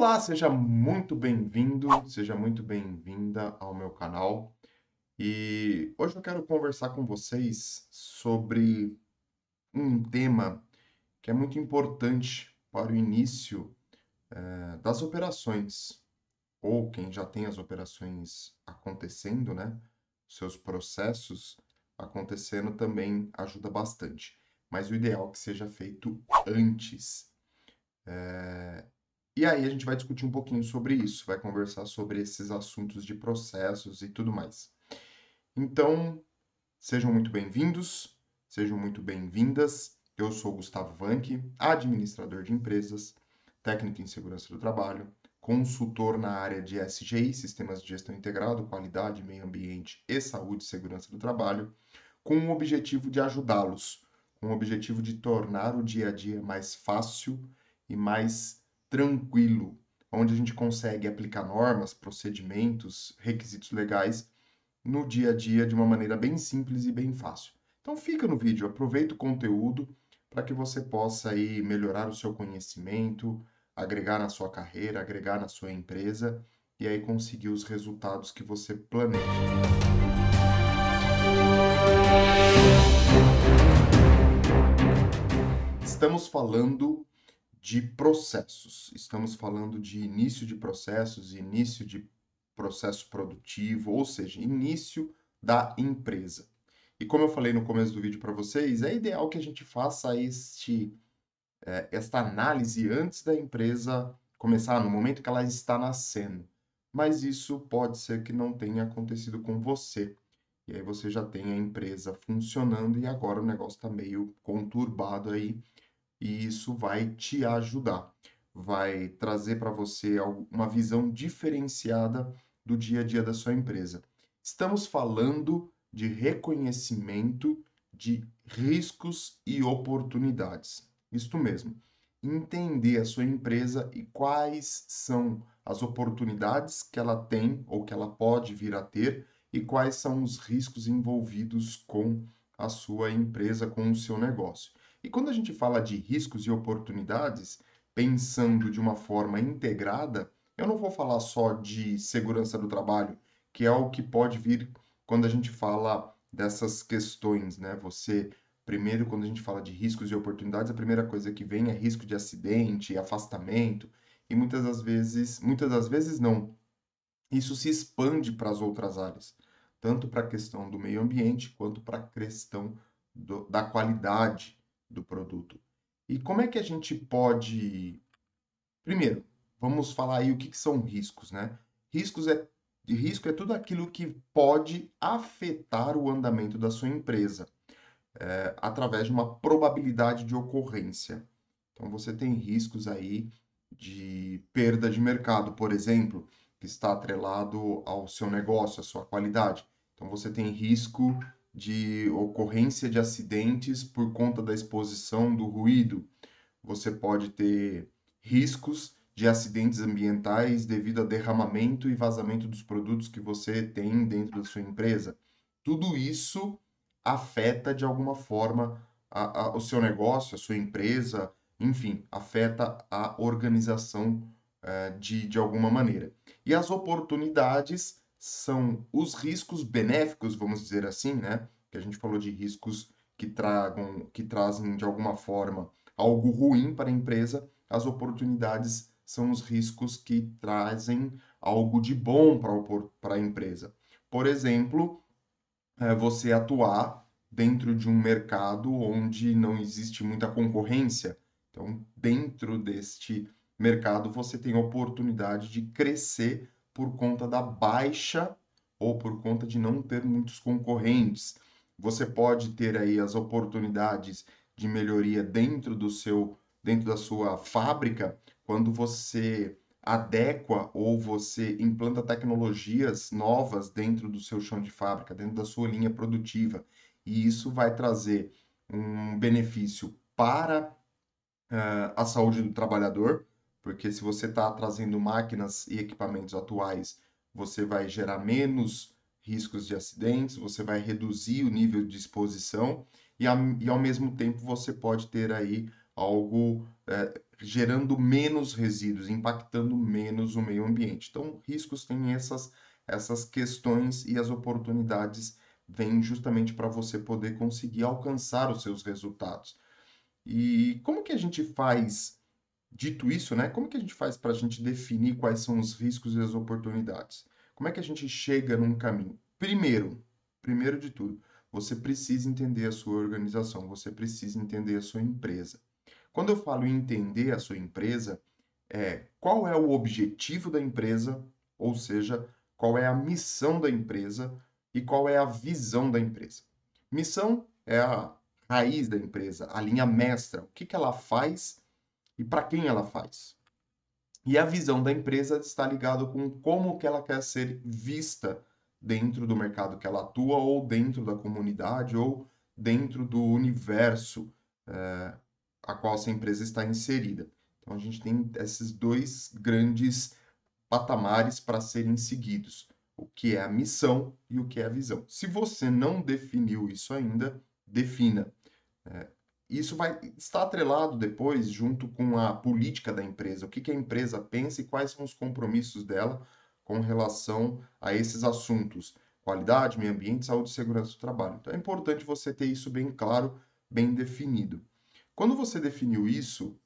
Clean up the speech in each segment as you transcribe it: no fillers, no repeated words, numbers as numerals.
Olá, seja muito bem-vindo, seja muito bem-vinda ao meu canal. E hoje eu quero conversar com vocês sobre um tema que é muito importante para o início, das operações, ou quem já tem as operações acontecendo, né? Seus processos acontecendo também ajuda bastante. Mas o ideal é que seja feito antes. E aí a gente vai discutir um pouquinho sobre isso, vai conversar sobre esses assuntos de processos e tudo mais. Então, sejam muito bem-vindos, sejam muito bem-vindas. Eu sou Gustavo Vanck, administrador de empresas, técnico em segurança do trabalho, consultor na área de SGI, Sistemas de Gestão Integrado, Qualidade, Meio Ambiente e Saúde e Segurança do Trabalho, com o objetivo de ajudá-los, com o objetivo de tornar o dia a dia mais fácil e mais tranquilo, onde a gente consegue aplicar normas, procedimentos, requisitos legais no dia a dia de uma maneira bem simples e bem fácil. Então fica no vídeo, aproveita o conteúdo para que você possa aí melhorar o seu conhecimento, agregar na sua carreira, agregar na sua empresa e aí conseguir os resultados que você planeja. Estamos falando de processos, estamos falando de início de processos, início de processo produtivo, ou seja, início da empresa. E como eu falei no começo do vídeo para vocês, é ideal que a gente faça esta análise antes da empresa começar, no momento que ela está nascendo. Mas isso pode ser que não tenha acontecido com você. E aí você já tem a empresa funcionando e agora o negócio está meio conturbado aí e isso vai te ajudar. Vai trazer para você uma visão diferenciada do dia a dia da sua empresa. Estamos falando de reconhecimento de riscos e oportunidades. Isto mesmo. Entender a sua empresa e quais são as oportunidades que ela tem ou que ela pode vir a ter e quais são os riscos envolvidos com a sua empresa, com o seu negócio. E quando a gente fala de riscos e oportunidades, pensando de uma forma integrada, eu não vou falar só de segurança do trabalho, que é o que pode vir quando a gente fala dessas questões, né? Primeiro, quando a gente fala de riscos e oportunidades, a primeira coisa que vem é risco de acidente, afastamento, e muitas das vezes não. Isso se expande para as outras áreas, tanto para a questão do meio ambiente quanto para a questão da qualidade do produto. E como é que a gente pode. Primeiro, vamos falar aí o que são riscos, né? Riscos é, Risco é tudo aquilo que pode afetar o andamento da sua empresa, através de uma probabilidade de ocorrência. Então, você tem riscos aí de perda de mercado, por exemplo, que está atrelado ao seu negócio, à sua qualidade. Então, você tem risco de ocorrência de acidentes por conta da exposição do ruído. Você pode ter riscos de acidentes ambientais devido a derramamento e vazamento dos produtos que você tem dentro da sua empresa. Tudo isso afeta de alguma forma o seu negócio, a sua empresa, enfim, afeta a organização de alguma maneira. E as oportunidades são os riscos benéficos, vamos dizer assim, né? Que a gente falou de riscos que trazem de alguma forma algo ruim para a empresa, as oportunidades são os riscos que trazem algo de bom para a empresa. Por exemplo, você atuar dentro de um mercado onde não existe muita concorrência. Então, dentro deste mercado, você tem a oportunidade de crescer por conta da baixa ou por conta de não ter muitos concorrentes. Você pode ter aí as oportunidades de melhoria dentro da sua fábrica, quando você adequa ou você implanta tecnologias novas dentro do seu chão de fábrica, dentro da sua linha produtiva. E isso vai trazer um benefício para a saúde do trabalhador, porque se você está trazendo máquinas e equipamentos atuais, você vai gerar menos riscos de acidentes, você vai reduzir o nível de exposição e ao mesmo tempo você pode ter aí a algo gerando menos resíduos, impactando menos o meio ambiente. Então, riscos têm essas questões e as oportunidades vêm justamente para você poder conseguir alcançar os seus resultados. E como que a gente faz, dito isso, né? Como que a gente faz para a gente definir quais são os riscos e as oportunidades? Como é que a gente chega num caminho? Primeiro de tudo, você precisa entender a sua organização, você precisa entender a sua empresa. Quando eu falo em entender a sua empresa, qual é o objetivo da empresa, ou seja, qual é a missão da empresa e qual é a visão da empresa. Missão é a raiz da empresa, a linha mestra, o que que ela faz e para quem ela faz. E a visão da empresa está ligado com como que ela quer ser vista dentro do mercado que ela atua ou dentro da comunidade ou dentro do universo eh, a qual essa empresa está inserida. Então a gente tem esses dois grandes patamares para serem seguidos, o que é a missão e o que é a visão. Se você não definiu isso ainda, defina. Isso vai estar atrelado depois, junto com a política da empresa, o que que a empresa pensa e quais são os compromissos dela com relação a esses assuntos: qualidade, meio ambiente, saúde e segurança do trabalho. Então é importante você ter isso bem claro, bem definido. Quando você definiu isso,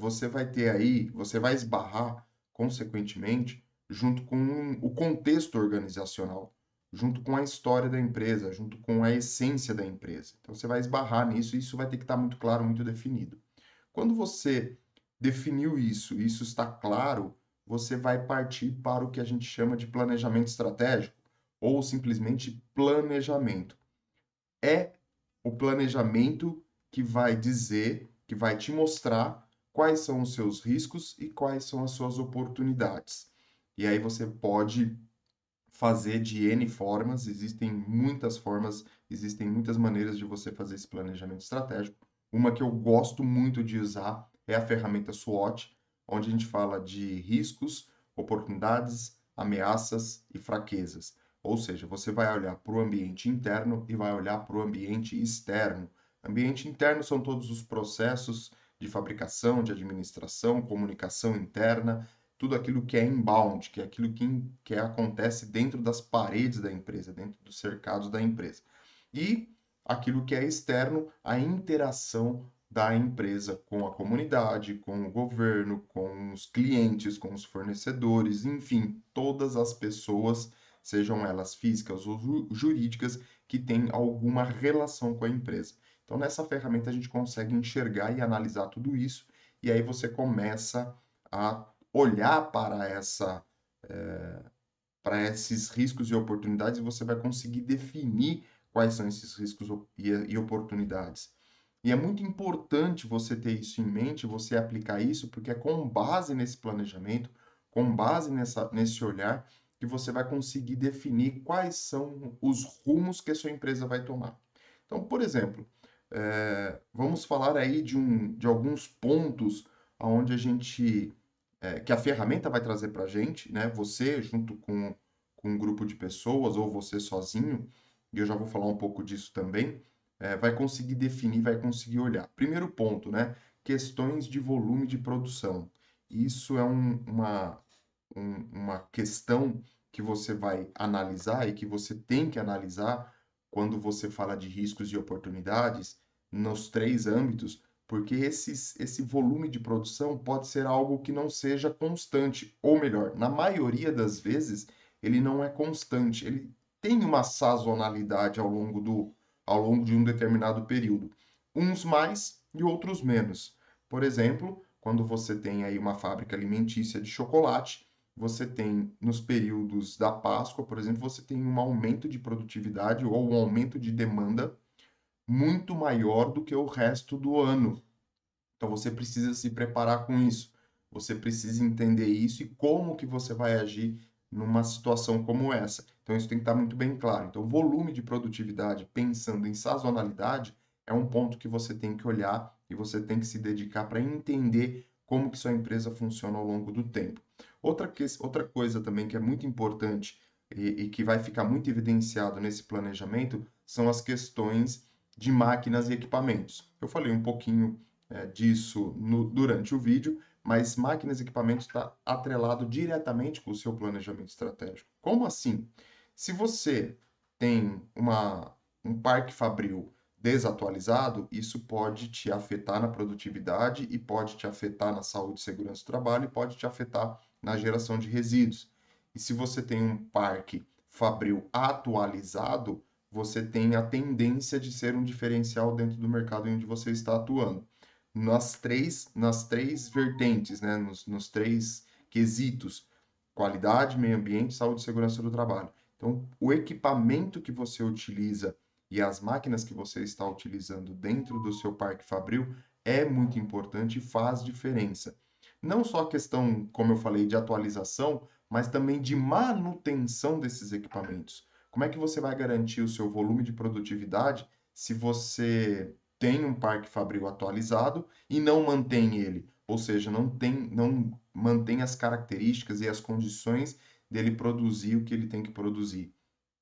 você vai ter aí, você vai esbarrar, consequentemente, junto com o contexto organizacional, junto com a história da empresa, junto com a essência da empresa. Então você vai esbarrar nisso e isso vai ter que estar muito claro, muito definido. Quando você definiu isso, e isso está claro, você vai partir para o que a gente chama de planejamento estratégico ou simplesmente planejamento. É o planejamento que vai dizer, que vai te mostrar quais são os seus riscos e quais são as suas oportunidades. E aí você pode fazer de N formas, existem muitas maneiras de você fazer esse planejamento estratégico. Uma que eu gosto muito de usar é a ferramenta SWOT, onde a gente fala de riscos, oportunidades, ameaças e fraquezas. Ou seja, você vai olhar para o ambiente interno e vai olhar para o ambiente externo. Ambiente interno são todos os processos de fabricação, de administração, comunicação interna, tudo aquilo que é inbound, que é aquilo que acontece dentro das paredes da empresa, dentro dos cercados da empresa. E aquilo que é externo, a interação da empresa com a comunidade, com o governo, com os clientes, com os fornecedores, enfim, todas as pessoas, sejam elas físicas ou jurídicas, que têm alguma relação com a empresa. Então, nessa ferramenta, a gente consegue enxergar e analisar tudo isso, e aí você começa a olhar para esses riscos e oportunidades e você vai conseguir definir quais são esses riscos e oportunidades. E é muito importante você ter isso em mente, você aplicar isso, porque é com base nesse planejamento, com base nesse olhar, que você vai conseguir definir quais são os rumos que a sua empresa vai tomar. Então, por exemplo, vamos falar aí de alguns pontos onde a gente que a ferramenta vai trazer para a gente, né? Você junto com um grupo de pessoas ou você sozinho, e eu já vou falar um pouco disso também, vai conseguir definir, vai conseguir olhar. Primeiro ponto, né? Questões de volume de produção. Isso é uma questão que você vai analisar e que você tem que analisar quando você fala de riscos e oportunidades nos três âmbitos, porque esse volume de produção pode ser algo que não seja constante, ou melhor, na maioria das vezes, ele não é constante, ele tem uma sazonalidade ao longo de um determinado período, uns mais e outros menos. Por exemplo, quando você tem aí uma fábrica alimentícia de chocolate, você tem nos períodos da Páscoa, por exemplo, você tem um aumento de produtividade ou um aumento de demanda muito maior do que o resto do ano. Então você precisa se preparar com isso. Você precisa entender isso e como que você vai agir numa situação como essa. Então isso tem que estar muito bem claro. Então, volume de produtividade, pensando em sazonalidade, é um ponto que você tem que olhar e você tem que se dedicar para entender como que sua empresa funciona ao longo do tempo. Outra coisa também que é muito importante e que vai ficar muito evidenciado nesse planejamento são as questões de máquinas e equipamentos. Eu falei um pouquinho disso durante o vídeo, mas máquinas e equipamentos está atrelado diretamente com o seu planejamento estratégico. Como assim? Se você tem um parque fabril desatualizado, isso pode te afetar na produtividade e pode te afetar na saúde e segurança do trabalho e pode te afetar na geração de resíduos. E se você tem um parque fabril atualizado, você tem a tendência de ser um diferencial dentro do mercado onde você está atuando nas três vertentes, né? Nos três quesitos: qualidade, meio ambiente, saúde e segurança do trabalho. Então, o equipamento que você utiliza e as máquinas que você está utilizando dentro do seu parque fabril é muito importante e faz diferença. Não só a questão, como eu falei, de atualização, mas também de manutenção desses equipamentos. Como é que você vai garantir o seu volume de produtividade se você tem um parque fabril atualizado e não mantém ele? Ou seja, não mantém as características e as condições dele produzir o que ele tem que produzir.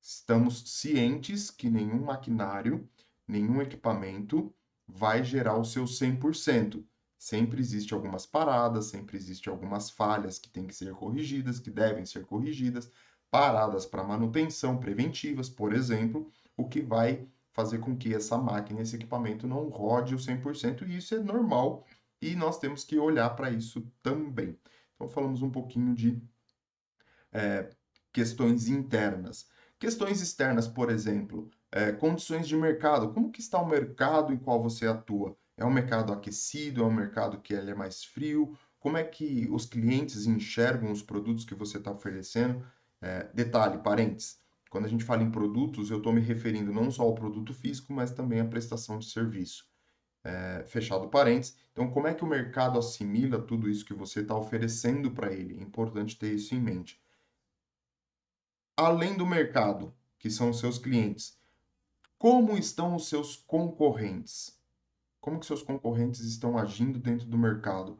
Estamos cientes que nenhum maquinário, nenhum equipamento vai gerar o seu 100%. Sempre existe algumas paradas, sempre existe algumas falhas que têm que ser corrigidas, que devem ser corrigidas, paradas para manutenção preventivas, por exemplo, o que vai fazer com que essa máquina, esse equipamento não rode o 100%, e isso é normal, e nós temos que olhar para isso também. Então, falamos um pouquinho de é, questões internas. Questões externas, por exemplo, condições de mercado. Como que está o mercado em qual você atua? É um mercado aquecido? É um mercado que ele é mais frio? Como é que os clientes enxergam os produtos que você está oferecendo? Detalhe, parênteses, quando a gente fala em produtos, eu estou me referindo não só ao produto físico, mas também à prestação de serviço. Fechado parênteses. Então, como é que o mercado assimila tudo isso que você está oferecendo para ele? É importante ter isso em mente. Além do mercado, que são os seus clientes, como estão os seus concorrentes? Como que seus concorrentes estão agindo dentro do mercado?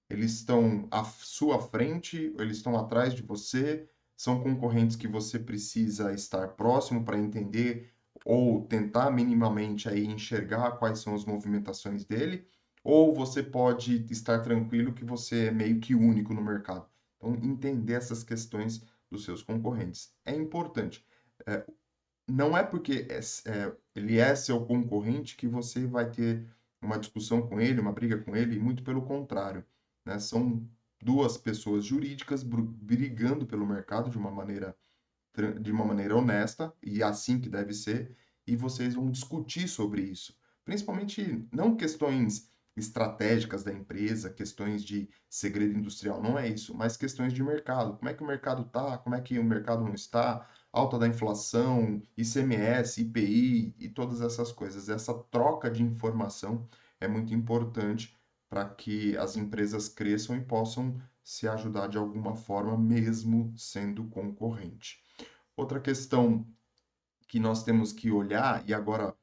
Eles estão à sua frente, eles estão atrás de você? São concorrentes que você precisa estar próximo para entender ou tentar minimamente aí enxergar quais são as movimentações dele? Ou você pode estar tranquilo que você é meio que único no mercado? Então, entender essas questões dos seus concorrentes é importante. É, não é porque ele é seu concorrente que você vai ter uma discussão com ele, uma briga com ele, muito pelo contrário, né? São duas pessoas jurídicas brigando pelo mercado de uma maneira honesta, e assim que deve ser, e vocês vão discutir sobre isso. Principalmente não questões estratégicas da empresa, questões de segredo industrial, não é isso, mas questões de mercado. Como é que o mercado está? Como é que o mercado não está? Alta da inflação, ICMS, IPI e todas essas coisas. Essa troca de informação é muito importante para que as empresas cresçam e possam se ajudar de alguma forma, mesmo sendo concorrente. Outra questão que nós temos que olhar, e agora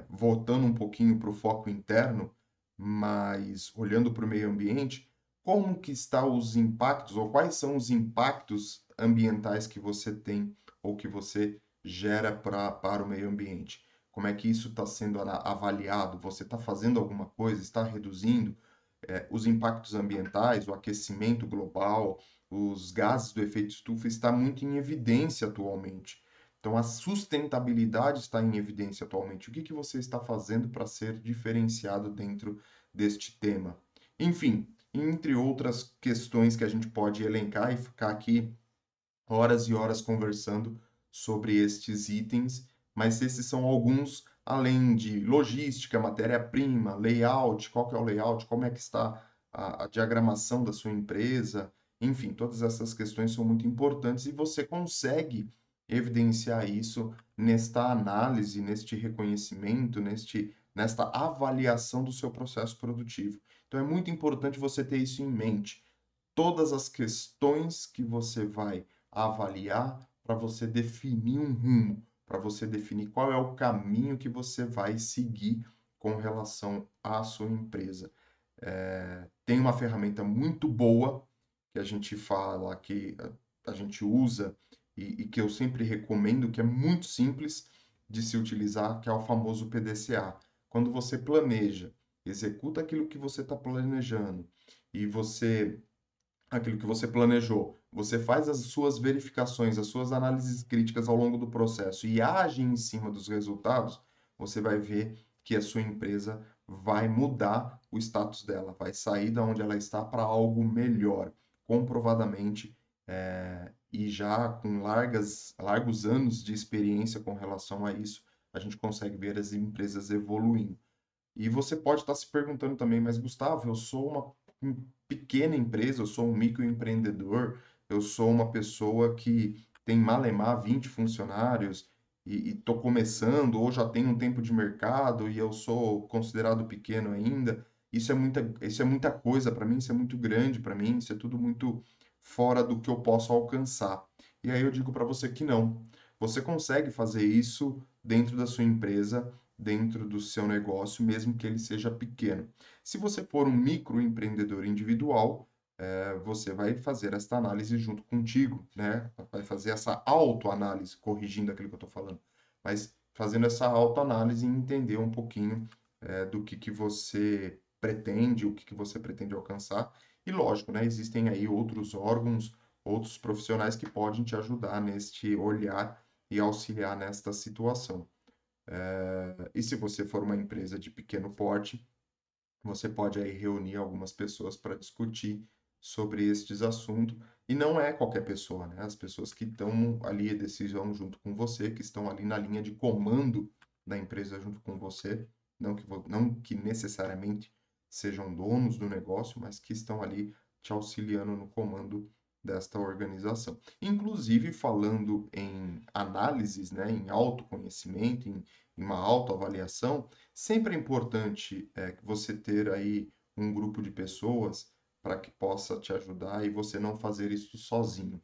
voltando um pouquinho para o foco interno, mas olhando para o meio ambiente, como que está os impactos, ou quais são os impactos ambientais que você tem ou que você gera para o meio ambiente? Como é que isso está sendo avaliado? Você está fazendo alguma coisa? Está reduzindo? Os impactos ambientais, o aquecimento global, os gases do efeito estufa está muito em evidência atualmente. Então, a sustentabilidade está em evidência atualmente. O que que você está fazendo para ser diferenciado dentro deste tema? Enfim, entre outras questões que a gente pode elencar e ficar aqui horas e horas conversando sobre estes itens, mas esses são alguns, além de logística, matéria-prima, layout, qual que é o layout, como é que está a diagramação da sua empresa, enfim, todas essas questões são muito importantes e você consegue evidenciar isso nesta análise, neste reconhecimento, nesta avaliação do seu processo produtivo. Então é muito importante você ter isso em mente. Todas as questões que você vai avaliar para você definir um rumo, para você definir qual é o caminho que você vai seguir com relação à sua empresa. Tem uma ferramenta muito boa que a gente fala, que a gente usa e que eu sempre recomendo, que é muito simples de se utilizar, que é o famoso PDCA. Quando você planeja executa aquilo que você está planejando e aquilo que você planejou, você faz as suas verificações, as suas análises críticas ao longo do processo e age em cima dos resultados, você vai ver que a sua empresa vai mudar o status dela, vai sair da onde ela está para algo melhor, comprovadamente, e já com largos anos de experiência com relação a isso, a gente consegue ver as empresas evoluindo. E você pode estar se perguntando também, mas Gustavo, eu sou uma pequena empresa, eu sou um microempreendedor, eu sou uma pessoa que tem malemar 20 funcionários e estou começando, ou já tenho um tempo de mercado e eu sou considerado pequeno ainda. Isso é muita coisa para mim, isso é muito grande para mim, isso é tudo muito fora do que eu posso alcançar. E aí eu digo para você que não. Você consegue fazer isso dentro da sua empresa, dentro do seu negócio, mesmo que ele seja pequeno. Se você for um microempreendedor individual, você vai fazer esta análise junto contigo, né? Vai fazer essa autoanálise, corrigindo aquilo que eu estou falando, mas fazendo essa autoanálise e entender um pouquinho do que você pretende, o que você pretende alcançar. E lógico, né? Existem aí outros órgãos, outros profissionais que podem te ajudar neste olhar e auxiliar nesta situação. E se você for uma empresa de pequeno porte, você pode aí reunir algumas pessoas para discutir sobre estes assuntos. E não é qualquer pessoa, né? As pessoas que estão ali a decisão junto com você, que estão ali na linha de comando da empresa junto com você, não que necessariamente sejam donos do negócio, mas que estão ali te auxiliando no comando desta organização. Inclusive, falando em análises, né, em autoconhecimento, em uma autoavaliação, sempre é importante você ter aí um grupo de pessoas para que possa te ajudar e você não fazer isso sozinho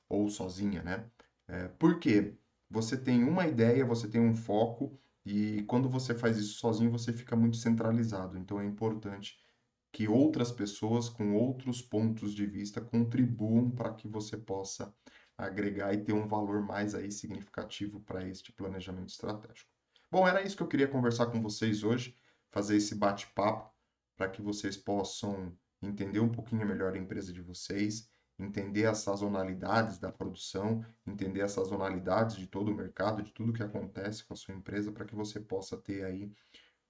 ou sozinha, né? Por quê? Você tem uma ideia, você tem um foco e quando você faz isso sozinho, você fica muito centralizado. Então é importante que outras pessoas com outros pontos de vista contribuam para que você possa agregar e ter um valor mais aí significativo para este planejamento estratégico. Bom, era isso que eu queria conversar com vocês hoje, fazer esse bate-papo para que vocês possam entender um pouquinho melhor a empresa de vocês, entender as sazonalidades da produção, entender as sazonalidades de todo o mercado, de tudo que acontece com a sua empresa, para que você possa ter aí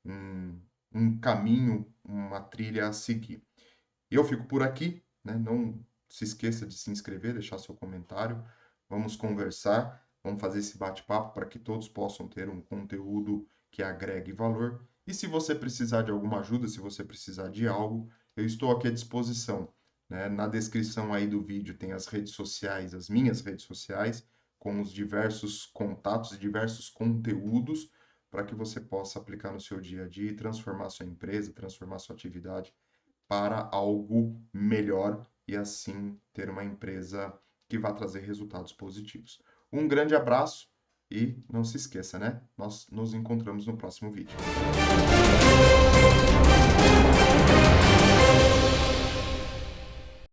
um, um caminho, uma trilha a seguir. Eu fico por aqui, né? Não se esqueça de se inscrever, deixar seu comentário. Vamos conversar, vamos fazer esse bate-papo para que todos possam ter um conteúdo que agregue valor. E se você precisar de alguma ajuda, se você precisar de algo, eu estou aqui à disposição, né? Na descrição aí do vídeo tem as redes sociais, as minhas redes sociais, com os diversos contatos e diversos conteúdos para que você possa aplicar no seu dia a dia e transformar sua empresa, transformar sua atividade para algo melhor e assim ter uma empresa que vai trazer resultados positivos. Um grande abraço e não se esqueça, né? Nós nos encontramos no próximo vídeo.